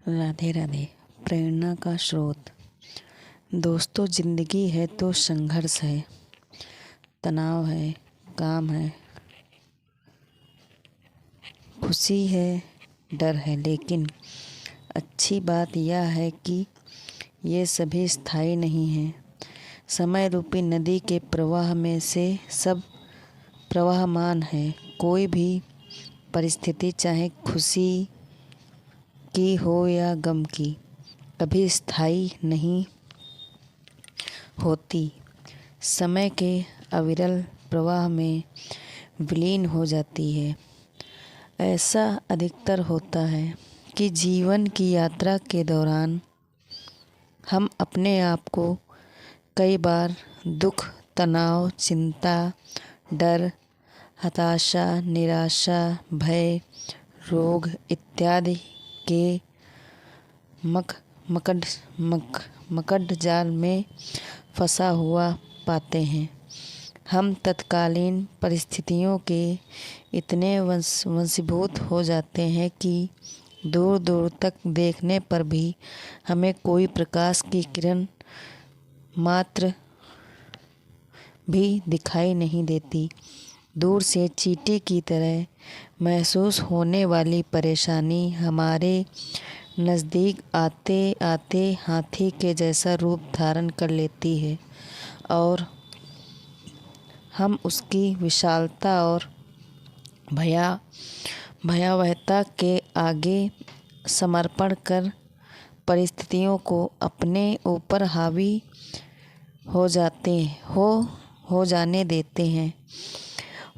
राधे राधे। प्रेरणा का स्रोत। दोस्तों, ज़िंदगी है तो संघर्ष है, तनाव है, काम है, खुशी है, डर है, लेकिन अच्छी बात यह है कि ये सभी स्थायी नहीं हैं। समय रूपी नदी के प्रवाह में से सब प्रवाहमान है। कोई भी परिस्थिति, चाहे खुशी की हो या गम की, कभी स्थायी नहीं होती। समय के अविरल प्रवाह में विलीन हो जाती है। ऐसा अधिकतर होता है कि जीवन की यात्रा के दौरान हम अपने आप को कई बार दुख, तनाव, चिंता, डर, हताशा, निराशा, भय, रोग इत्यादि के मक मकड़ मक मकड़ जाल में फंसा हुआ पाते हैं। हम तत्कालीन परिस्थितियों के इतने वशीभूत हो जाते हैं कि दूर दूर तक देखने पर भी हमें कोई प्रकाश की किरण मात्र भी दिखाई नहीं देती। दूर से चींटी की तरह महसूस होने वाली परेशानी हमारे नज़दीक आते आते हाथी के जैसा रूप धारण कर लेती है और हम उसकी विशालता और भयावहता के आगे समर्पण कर परिस्थितियों को अपने ऊपर हावी हो जाने देते हैं।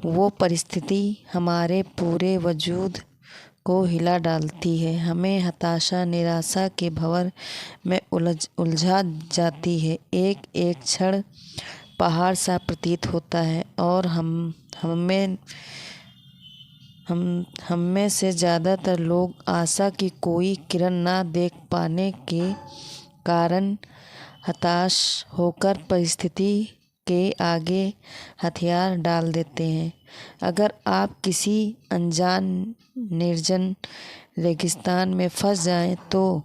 वो परिस्थिति हमारे पूरे वजूद को हिला डालती है, हमें हताशा, निराशा के भंवर में उलझा जाती है। एक एक क्षण पहाड़ सा प्रतीत होता है और हम में से ज़्यादातर लोग आशा की कोई किरण ना देख पाने के कारण हताश होकर परिस्थिति के आगे हथियार डाल देते हैं। अगर आप किसी अनजान निर्जन रेगिस्तान में फंस जाएं तो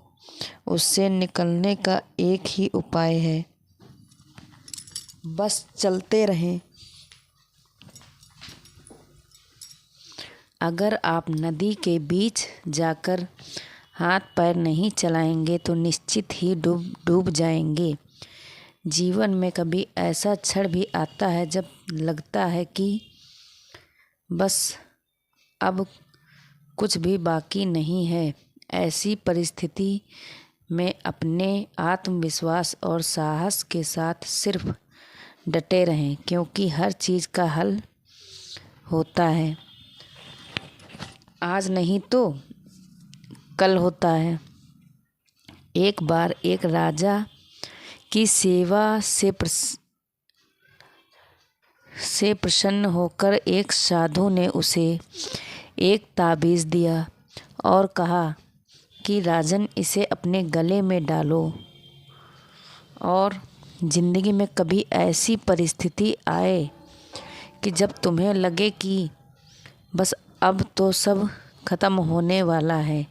उससे निकलने का एक ही उपाय है, बस चलते रहें। अगर आप नदी के बीच जाकर हाथ पैर नहीं चलाएंगे तो निश्चित ही डूब जाएंगे। जीवन में कभी ऐसा क्षण भी आता है जब लगता है कि बस अब कुछ भी बाकी नहीं है। ऐसी परिस्थिति में अपने आत्मविश्वास और साहस के साथ सिर्फ डटे रहें, क्योंकि हर चीज़ का हल होता है। आज नहीं तो कल होता है। एक बार एक राजा की सेवा से प्रसन्न होकर एक साधु ने उसे एक ताबीज़ दिया और कहा कि राजन, इसे अपने गले में डालो और ज़िंदगी में कभी ऐसी परिस्थिति आए कि जब तुम्हें लगे कि बस अब तो सब ख़त्म होने वाला है,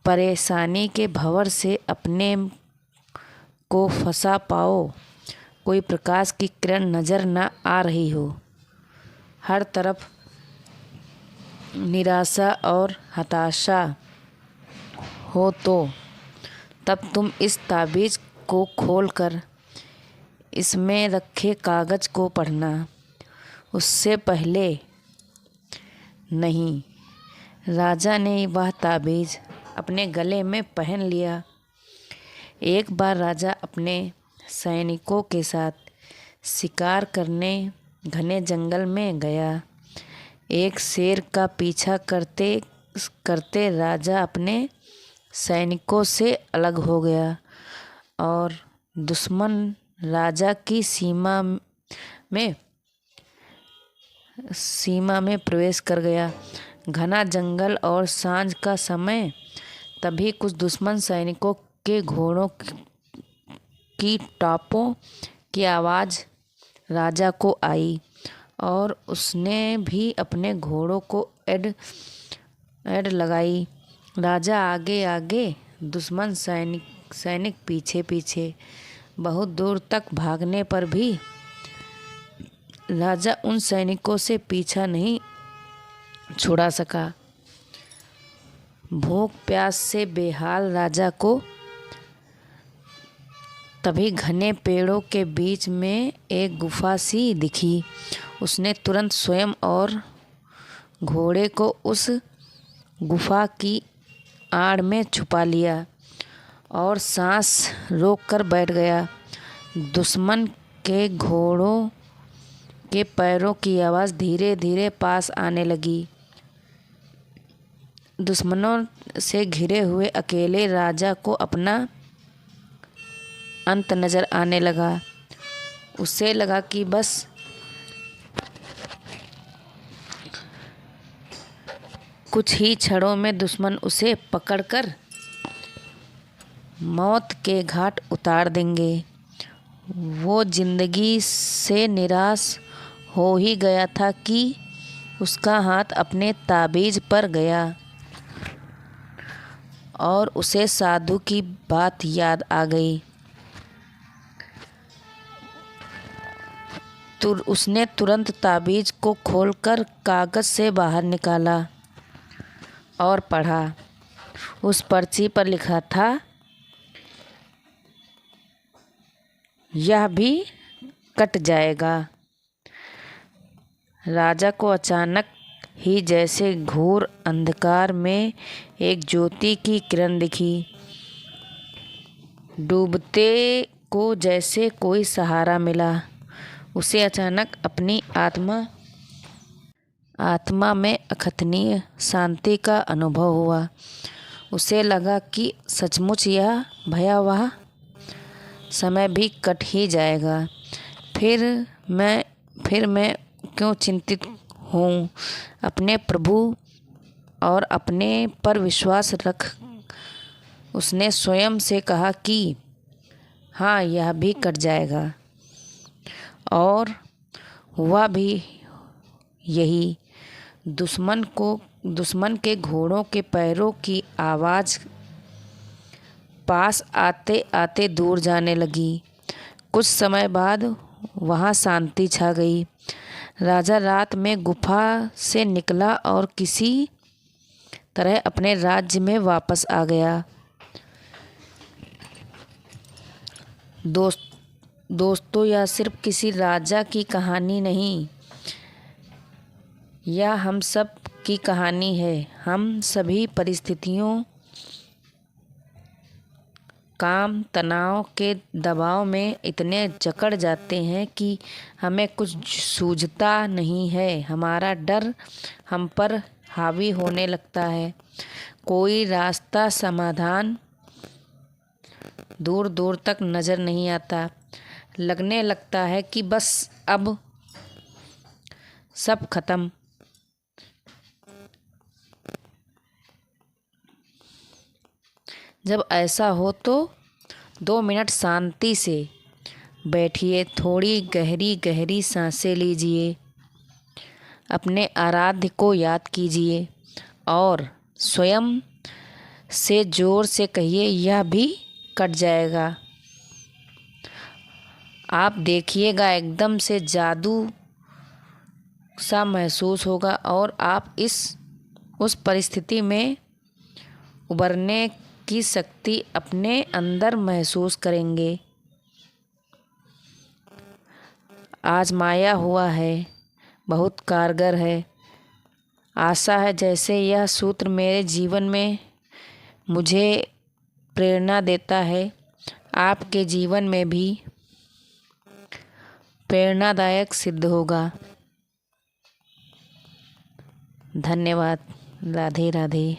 परेशानी के भंवर से अपने को फंसा पाओ, कोई प्रकाश की किरण नज़र न आ रही हो, हर तरफ निराशा और हताशा हो, तो तब तुम इस ताबीज़ को खोलकर इसमें रखे कागज़ को पढ़ना। उससे पहले नहीं। राजा ने वह ताबीज़ अपने गले में पहन लिया। एक बार राजा अपने सैनिकों के साथ शिकार करने घने जंगल में गया। एक शेर का पीछा करते करते राजा अपने सैनिकों से अलग हो गया और दुश्मन राजा की सीमा में प्रवेश कर गया। घना जंगल और सांझ का समय। तभी कुछ दुश्मन सैनिकों के घोड़ों की टापों की आवाज़ राजा को आई और उसने भी अपने घोड़ों को ऐड लगाई। राजा आगे आगे, दुश्मन सैनिक पीछे पीछे। बहुत दूर तक भागने पर भी राजा उन सैनिकों से पीछा नहीं छुड़ा सका। भूख प्यास से बेहाल राजा को तभी घने पेड़ों के बीच में एक गुफा सी दिखी। उसने तुरंत स्वयं और घोड़े को उस गुफा की आड़ में छुपा लिया और सांस रोक कर बैठ गया। दुश्मन के घोड़ों के पैरों की आवाज़ धीरे धीरे पास आने लगी। दुश्मनों से घिरे हुए अकेले राजा को अपना अंत नजर आने लगा। उसे लगा कि बस कुछ ही क्षणों में दुश्मन उसे पकड़कर मौत के घाट उतार देंगे। वो जिंदगी से निराश हो ही गया था कि उसका हाथ अपने ताबीज पर गया और उसे साधु की बात याद आ गई। उसने तुरंत ताबीज को खोलकर कागज से बाहर निकाला और पढ़ा। उस पर्ची पर लिखा था, यह भी कट जाएगा। राजा को अचानक ही जैसे घोर अंधकार में एक ज्योति की किरण दिखी। डूबते को जैसे कोई सहारा मिला। उसे अचानक अपनी आत्मा में अकथनीय शांति का अनुभव हुआ। उसे लगा कि सचमुच यह भयावह समय भी कट ही जाएगा। फिर मैं क्यों चिंतित हूँ? अपने प्रभु और अपने पर विश्वास रख। उसने स्वयं से कहा कि हाँ, यह भी कट जाएगा। और हुआ भी यही। दुश्मन के घोड़ों के पैरों की आवाज़ पास आते आते दूर जाने लगी। कुछ समय बाद वहाँ शांति छा गई। राजा रात में गुफा से निकला और किसी तरह अपने राज्य में वापस आ गया। दोस्तों, यह सिर्फ किसी राजा की कहानी नहीं, यह हम सब की कहानी है। हम सभी परिस्थितियों, काम, तनाव के दबाव में इतने जकड़ जाते हैं कि हमें कुछ सूझता नहीं है। हमारा डर हम पर हावी होने लगता है। कोई रास्ता, समाधान दूर दूर तक नज़र नहीं आता। लगने लगता है कि बस अब सब खत्म। जब ऐसा हो तो 2 मिनट शांति से बैठिए, थोड़ी गहरी गहरी सांसें लीजिए, अपने आराध्य को याद कीजिए और स्वयं से जोर से कहिए, यह भी कट जाएगा। आप देखिएगा एकदम से जादू सा महसूस होगा और आप उस परिस्थिति में उबरने की शक्ति अपने अंदर महसूस करेंगे। आजमाया हुआ है, बहुत कारगर है। आशा है जैसे यह सूत्र मेरे जीवन में मुझे प्रेरणा देता है, आपके जीवन में भी प्रेरणादायक सिद्ध होगा। धन्यवाद। राधे राधे।